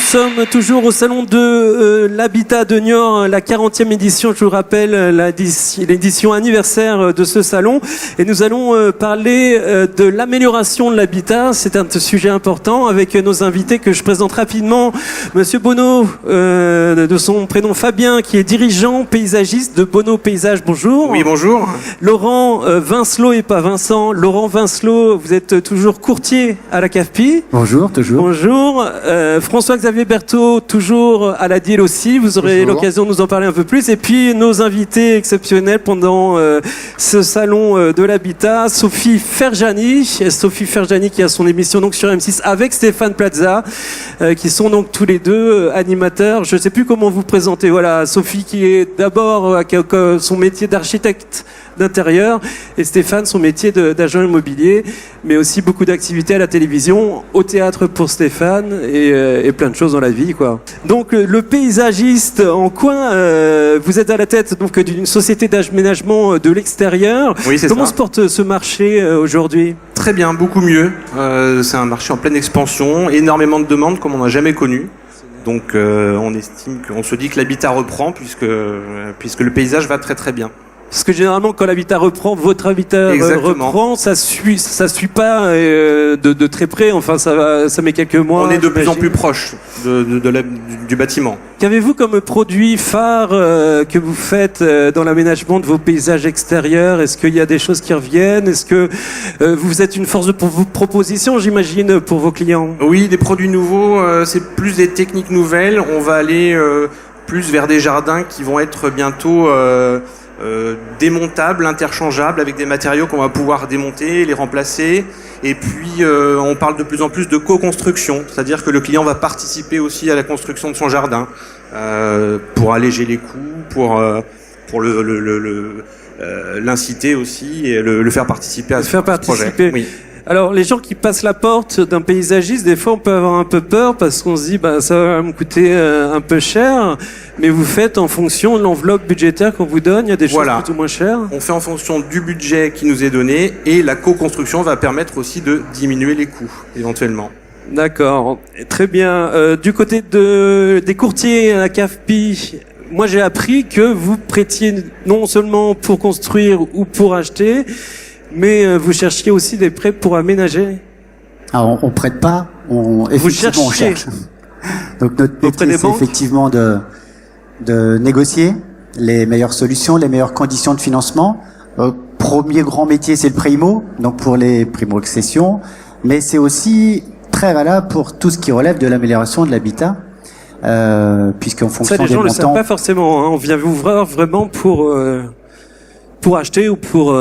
sommes toujours au salon de l'habitat de Niort, la 40e édition, je vous rappelle, l'édition anniversaire de ce salon. Et nous allons parler de l'amélioration de l'habitat. C'est un sujet important avec nos invités que je présente rapidement. Monsieur Bonneau, de son prénom Fabien, qui est dirigeant paysagiste de Bonneau Paysage. Bonjour. Oui, bonjour. Laurent Vincelot et pas Vincent. Laurent Vincelot, vous êtes toujours courtier à la CAFPI. Bonjour, toujours. Bonjour. François-Xavier Berthaud, toujours à la DIL aussi. Vous aurez l'occasion de nous en parler un peu plus. Et puis, nos invités exceptionnels pendant ce salon de l'habitat, Sophie Ferjani. Sophie Ferjani qui a son émission donc sur M6 avec Stéphane Plaza, qui sont donc tous les deux animateurs. Je ne sais plus comment vous présenter. Voilà, Sophie qui est d'abord son métier d'architecte d'intérieur et Stéphane son métier d'agent immobilier, mais aussi beaucoup d'activités à la télévision, au théâtre pour Stéphane et plein de choses dans la vie, quoi. Donc le paysagiste en coin, vous êtes à la tête donc d'une société d'aménagement de l'extérieur. Oui, c'est Comment ça. se porte ce marché aujourd'hui? Très bien, beaucoup mieux. C'est un marché en pleine expansion, énormément de demandes comme on n'a jamais connu. Donc on se dit que l'habitat reprend puisque le paysage va très très bien. Parce que généralement, quand l'habitat reprend, votre habitat reprend, ça suit pas de très près. Enfin, ça met quelques mois. On est de plus en plus proche du bâtiment. Qu'avez-vous comme produit phare que vous faites dans l'aménagement de vos paysages extérieurs? Est-ce qu'il y a des choses qui reviennent? Est-ce que vous êtes une force de proposition, j'imagine, pour vos clients? Oui, des produits nouveaux, c'est plus des techniques nouvelles. On va aller plus vers des jardins qui vont être bientôt démontables, interchangeables, avec des matériaux qu'on va pouvoir démonter, les remplacer. Et puis on parle de plus en plus de co-construction, c'est-à-dire que le client va participer aussi à la construction de son jardin pour alléger les coûts, pour l'inciter aussi et le faire participer à ce projet. Oui. Alors, les gens qui passent la porte d'un paysagiste, des fois, on peut avoir un peu peur parce qu'on se dit, ça va me coûter un peu cher. Mais vous faites en fonction de l'enveloppe budgétaire qu'on vous donne. Il y a des choses plutôt moins chères. On fait en fonction du budget qui nous est donné et la co-construction va permettre aussi de diminuer les coûts, éventuellement. D'accord. Très bien. Du côté des courtiers à la CAFPI, moi, j'ai appris que vous prêtiez non seulement pour construire ou pour acheter, mais vous cherchiez aussi des prêts pour aménager. Alors, on prête pas, on cherche. Donc notre métier, c'est effectivement de négocier les meilleures solutions, les meilleures conditions de financement. Premier grand métier, c'est le prêt IMO, donc pour les primo-accessions, mais c'est aussi très valable pour tout ce qui relève de l'amélioration de l'habitat, puisqu'en fonction des montants... Ça, les gens ne le savent pas forcément, hein. On vient vous voir vraiment pour acheter ou pour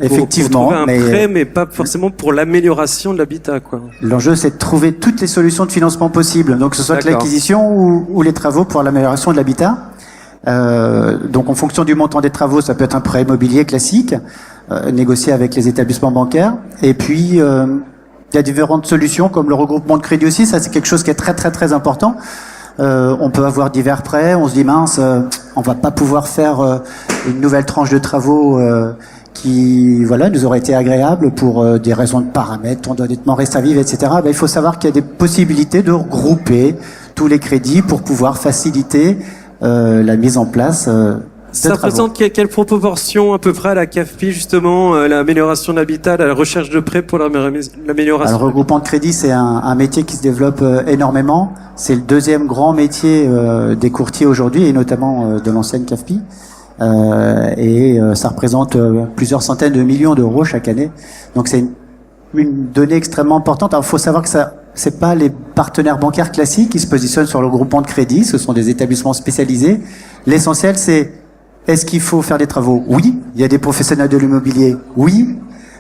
effectivement, trouver un prêt, mais pas forcément pour l'amélioration de l'habitat, quoi. L'enjeu, c'est de trouver toutes les solutions de financement possibles, donc que ce soit l'acquisition ou les travaux pour l'amélioration de l'habitat. Donc en fonction du montant des travaux, ça peut être un prêt immobilier classique, négocié avec les établissements bancaires. Et puis il y a différentes solutions comme le regroupement de crédit aussi. Ça, c'est quelque chose qui est très très très important. On peut avoir divers prêts, on se dit mince, on va pas pouvoir faire une nouvelle tranche de travaux qui nous aurait été agréable pour des raisons de paramètres, endettement, reste à vivre, etc. Il faut savoir qu'il y a des possibilités de regrouper tous les crédits pour pouvoir faciliter la mise en place Ça représente quelle proportion à peu près à la CAFPI, justement, l'amélioration de l'habitat, la recherche de prêts pour l'amélioration? Le regroupement de crédit, c'est un métier qui se développe énormément. C'est le deuxième grand métier des courtiers aujourd'hui, et notamment de l'ancienne CAFPI. Ça représente plusieurs centaines de millions d'euros chaque année. Donc c'est une donnée extrêmement importante. Alors il faut savoir que c'est pas les partenaires bancaires classiques qui se positionnent sur le regroupement de crédit, ce sont des établissements spécialisés. L'essentiel, c'est est-ce qu'il faut faire des travaux? Oui. Il y a des professionnels de l'immobilier? Oui.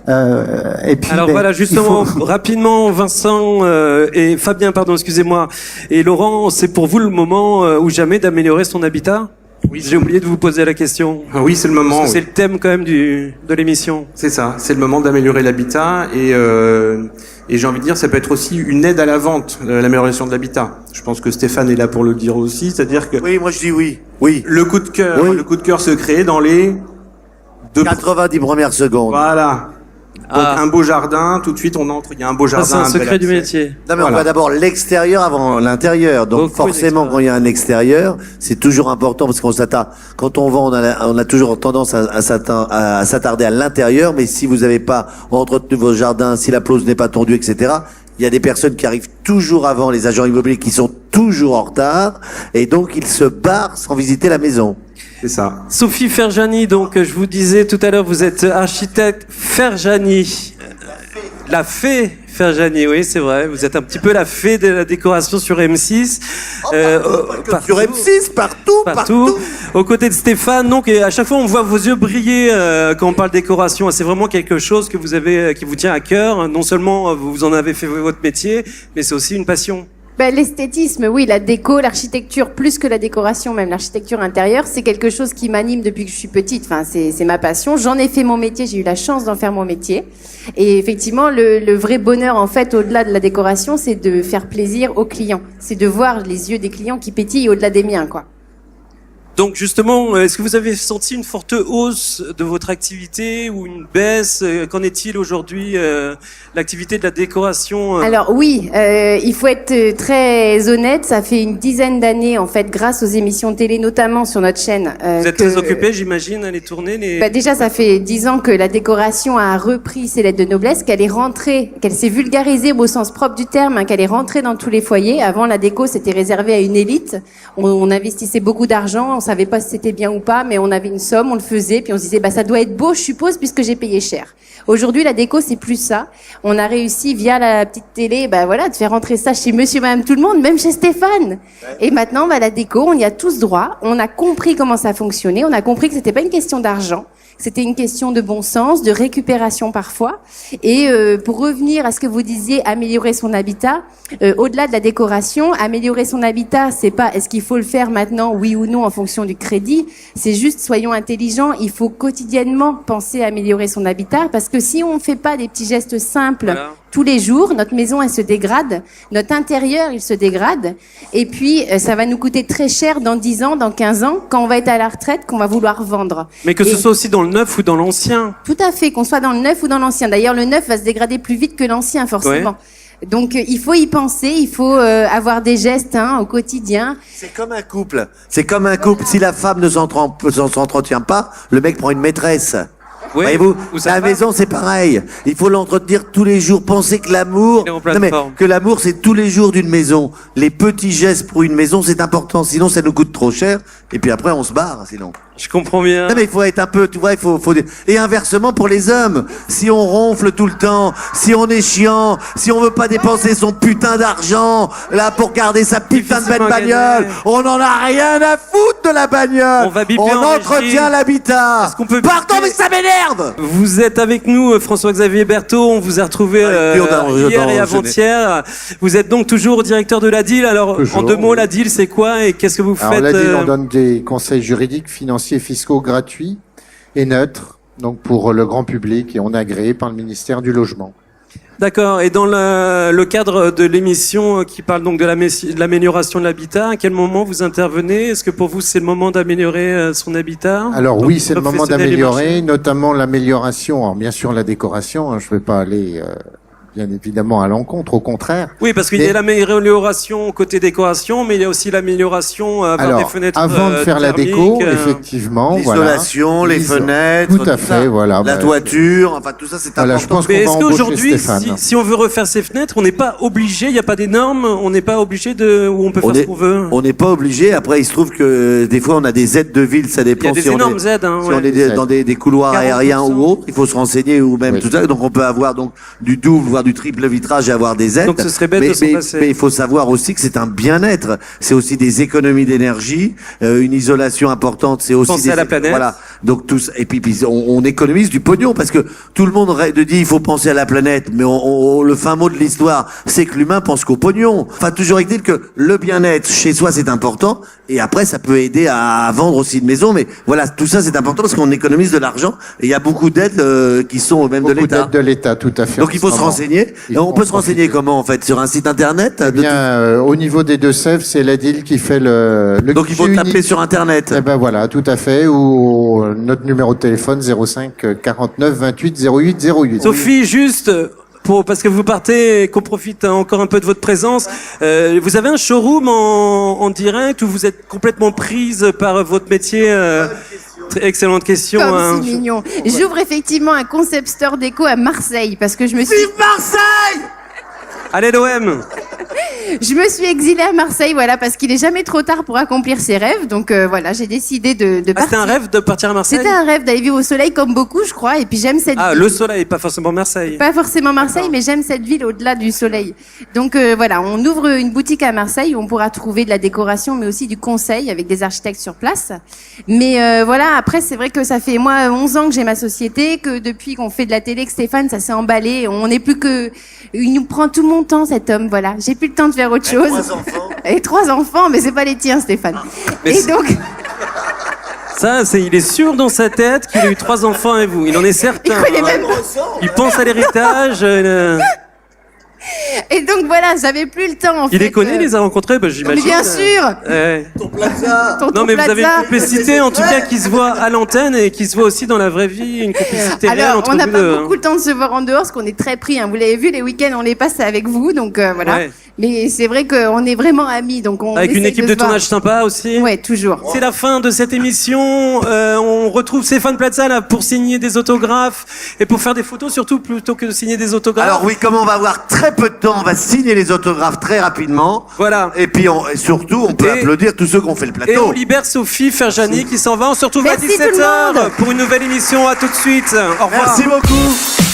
Et puis, alors voilà, justement, rapidement, Vincent et Fabien, pardon, excusez-moi, et Laurent, c'est pour vous le moment ou jamais d'améliorer son habitat? Oui. J'ai oublié de vous poser la question. Oui, c'est le moment. Parce que c'est le thème quand même de l'émission. C'est ça, c'est le moment d'améliorer l'habitat et j'ai envie de dire, ça peut être aussi une aide à la vente, l'amélioration de l'habitat. Je pense que Stéphane est là pour le dire aussi, c'est-à-dire que... Oui, moi je dis oui. Oui. Le coup de cœur se crée dans les 90 premières secondes. Voilà. Donc un beau jardin, tout de suite on entre, il y a un beau jardin. Ça, c'est un secret du métier. Non mais on voit d'abord l'extérieur avant l'intérieur. Donc forcément quand il y a un extérieur, c'est toujours important parce qu'on s'attarde. Quand on vend, on a toujours tendance à s'attarder à l'intérieur. Mais si vous n'avez pas entretenu vos jardins, si la pelouse n'est pas tondue, etc. Il y a des personnes qui arrivent toujours avant, les agents immobiliers qui sont toujours en retard, et donc ils se barrent sans visiter la maison. C'est ça. Sophie Ferjani, donc je vous disais tout à l'heure, vous êtes architecte Ferjani. La fée Ferjani, oui, c'est vrai. Vous êtes un petit peu la fée de la décoration sur M6. Partout. Sur M6, partout. Aux côtés de Stéphane, donc, et à chaque fois, on voit vos yeux briller quand on parle décoration. C'est vraiment quelque chose que vous avez, qui vous tient à cœur. Non seulement vous en avez fait votre métier, mais c'est aussi une passion. Ben, l'esthétisme, oui, la déco, l'architecture, plus que la décoration, même l'architecture intérieure, c'est quelque chose qui m'anime depuis que je suis petite. Enfin, c'est ma passion. J'en ai fait mon métier, j'ai eu la chance d'en faire mon métier. Et effectivement, le vrai bonheur, en fait, au-delà de la décoration, c'est de faire plaisir aux clients. C'est de voir les yeux des clients qui pétillent au-delà des miens, quoi. Donc justement, est-ce que vous avez senti une forte hausse de votre activité ou une baisse? Qu'en est-il aujourd'hui, l'activité de la décoration? Alors oui, il faut être très honnête, ça fait une dizaine d'années en fait, grâce aux émissions télé, notamment sur notre chaîne. Vous êtes très occupé, j'imagine, à les tourner déjà, ça fait 10 ans que la décoration a repris ses lettres de noblesse, qu'elle est rentrée, qu'elle s'est vulgarisée au sens propre du terme, hein, qu'elle est rentrée dans tous les foyers. Avant, la déco, c'était réservé à une élite. On investissait beaucoup d'argent, on savait pas si c'était bien ou pas, mais on avait une somme, on le faisait, puis on se disait, bah ça doit être beau, je suppose, puisque j'ai payé cher. Aujourd'hui, la déco, c'est plus ça. On a réussi, via la petite télé, bah voilà, de faire rentrer ça chez monsieur, madame, tout le monde, même chez Stéphane. Ouais. Et maintenant, bah la déco, on y a tous droit. On a compris comment ça fonctionnait. On a compris que c'était pas une question d'argent. C'était une question de bon sens, de récupération parfois. Et pour revenir à ce que vous disiez, améliorer son habitat, au-delà de la décoration, améliorer son habitat, c'est pas est-ce qu'il faut le faire maintenant, oui ou non, en fonction du crédit. C'est juste, soyons intelligents, il faut quotidiennement penser à améliorer son habitat, parce que si on fait pas des petits gestes simples tous les jours, notre maison, elle se dégrade, notre intérieur, il se dégrade, et puis ça va nous coûter très cher dans 10 ans, dans 15 ans, quand on va être à la retraite, qu'on va vouloir vendre. Mais que ce soit aussi dans le neuf ou dans l'ancien. Tout à fait, qu'on soit dans le neuf ou dans l'ancien. D'ailleurs, le neuf va se dégrader plus vite que l'ancien, forcément. Ouais. Donc, il faut y penser, il faut avoir des gestes au quotidien. C'est comme un couple. C'est comme un couple. Si la femme ne s'entretient pas, le mec prend une maîtresse. Oui, voyez-vous, la maison c'est pareil. Il faut l'entretenir tous les jours. Pensez que l'amour, que l'amour c'est tous les jours d'une maison. Les petits gestes pour une maison c'est important. Sinon ça nous coûte trop cher. Et puis après on se barre. Sinon. Je comprends bien. Non mais il faut être un peu, tu vois, il faut. Et inversement pour les hommes. Si on ronfle tout le temps, si on est chiant, si on veut pas dépenser son putain d'argent là pour garder sa putain de belle bagnole, on en a rien à foutre de la bagnole. On entretient l'habitat. Pardon mais ça m'énerve. Vous êtes avec nous, François-Xavier Berthaud. On vous a retrouvé hier et avant-hier. Vous êtes donc toujours directeur de la DIL. Alors en 2 mots, la DIL c'est quoi et qu'est-ce que vous faites? La DIL, on donne des conseils juridiques, financiers, fiscaux gratuits et neutres, donc pour le grand public, et on est agréé par le ministère du Logement. D'accord. Et dans le cadre de l'émission qui parle donc de l'amélioration de l'habitat, à quel moment vous intervenez? Est-ce que pour vous c'est le moment d'améliorer son habitat? Alors oui, c'est le moment d'améliorer, notamment l'amélioration. Alors bien sûr la décoration, je ne vais pas aller bien évidemment à l'encontre, au contraire. Oui, parce qu'il y a l'amélioration côté décoration, mais il y a aussi l'amélioration par des fenêtres avant de faire la déco, effectivement, l'isolation, les fenêtres, tout à fait, voilà, la toiture, enfin tout ça c'est important. Je pense mais est-ce qu'aujourd'hui, si on veut refaire ces fenêtres, on n'est pas obligé, il n'y a pas des normes, on n'est pas obligé où on peut faire ce qu'on veut? On n'est pas obligé. Après, il se trouve que des fois on a des aides de ville, ça dépend. Il y a des énormes aides, si on est dans des couloirs aériens ou autres, il faut se renseigner ou même tout ça. Donc on peut avoir donc du double voire du triple vitrage et avoir des aides. Donc ce serait bête de s'en passer. Mais il faut savoir aussi que c'est un bien-être. C'est aussi des économies d'énergie, une isolation importante. C'est aussi penser à la planète. Voilà. Donc tous et puis on économise du pognon parce que tout le monde dit il faut penser à la planète, mais le fin mot de l'histoire, c'est que l'humain pense qu'au pognon. Enfin toujours est-il que le bien-être chez soi c'est important et après ça peut aider à vendre aussi une maison. Mais voilà, tout ça c'est important parce qu'on économise de l'argent et il y a beaucoup d'aides qui sont même de l'État. Beaucoup d'aides de l'État, tout à fait. Donc il faut se renseigner. On peut se renseigner comment en fait sur un site internet? Eh bien, au niveau des Deux-Sèvres, c'est la DIL qui fait le donc il faut taper sur internet. Eh ben voilà, tout à fait. Ou notre numéro de téléphone 05 49 28 08 08. Sophie, juste parce que vous partez, qu'on profite encore un peu de votre présence. Vous avez un showroom en direct ou vous êtes complètement prise par votre métier? Excellente question. Comme c'est mignon. J'ouvre effectivement un concept store déco à Marseille parce que je me suis... Vive Marseille! Allez l'OM. Je me suis exilée à Marseille, voilà, parce qu'il est jamais trop tard pour accomplir ses rêves. Donc voilà, j'ai décidé de partir. C'était un rêve de partir à Marseille? C'était un rêve d'aller vivre au soleil comme beaucoup, je crois. Et puis j'aime cette ville. Le soleil, pas forcément Marseille. Pas forcément Marseille, mais j'aime cette ville au-delà du soleil. Donc voilà, on ouvre une boutique à Marseille où on pourra trouver de la décoration, mais aussi du conseil avec des architectes sur place. Mais voilà, après c'est vrai que ça fait moi 11 ans que j'ai ma société, que depuis qu'on fait de la télé avec Stéphane, ça s'est emballé. On n'est plus que... Il nous prend tout mon temps, cet homme, voilà. J'ai plus le temps de faire autre chose. 3 enfants. Et 3 enfants, mais c'est pas les tiens, Stéphane. Mais et donc... Ça, il est sûr dans sa tête qu'il a eu 3 enfants avec vous. Il en est certain. Il pense à l'héritage. Et donc voilà, j'avais plus le temps. Il les connaît, il les a rencontrés, j'imagine. Mais bien sûr. Ton plaza. Non, mais vous avez une complicité, en tout cas, qui se voit à l'antenne et qui se voit aussi dans la vraie vie, une complicité réelle Alors, entre on n'a vous pas deux. beaucoup le temps de se voir en dehors, parce qu'on est très pris. Hein. Vous l'avez vu, les week-ends, on les passe avec vous, donc voilà. Ouais. Mais c'est vrai qu'on est vraiment amis, donc on Avec une essaye équipe se de voir. tournage sympa aussi. Ouais, toujours. C'est la fin de cette émission. On retrouve Stéphane Plaza là pour signer des autographes et pour faire des photos surtout plutôt que de signer des autographes. Alors oui, comme on va avoir très peu de temps, on va signer les autographes très rapidement. Voilà. Et puis et surtout, on peut applaudir tous ceux qui ont fait le plateau. Et on libère Sophie Ferjani qui s'en va. On se retrouve Merci à tout le 17h monde. pour une nouvelle émission. À tout de suite. Au revoir. Merci beaucoup.